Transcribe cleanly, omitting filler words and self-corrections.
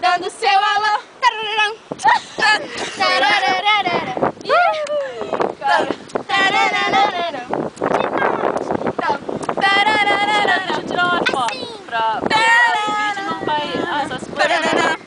dando seu alô. Deixa eu tirar uma foto pra o vídeo não vai... Ah, essas coisas...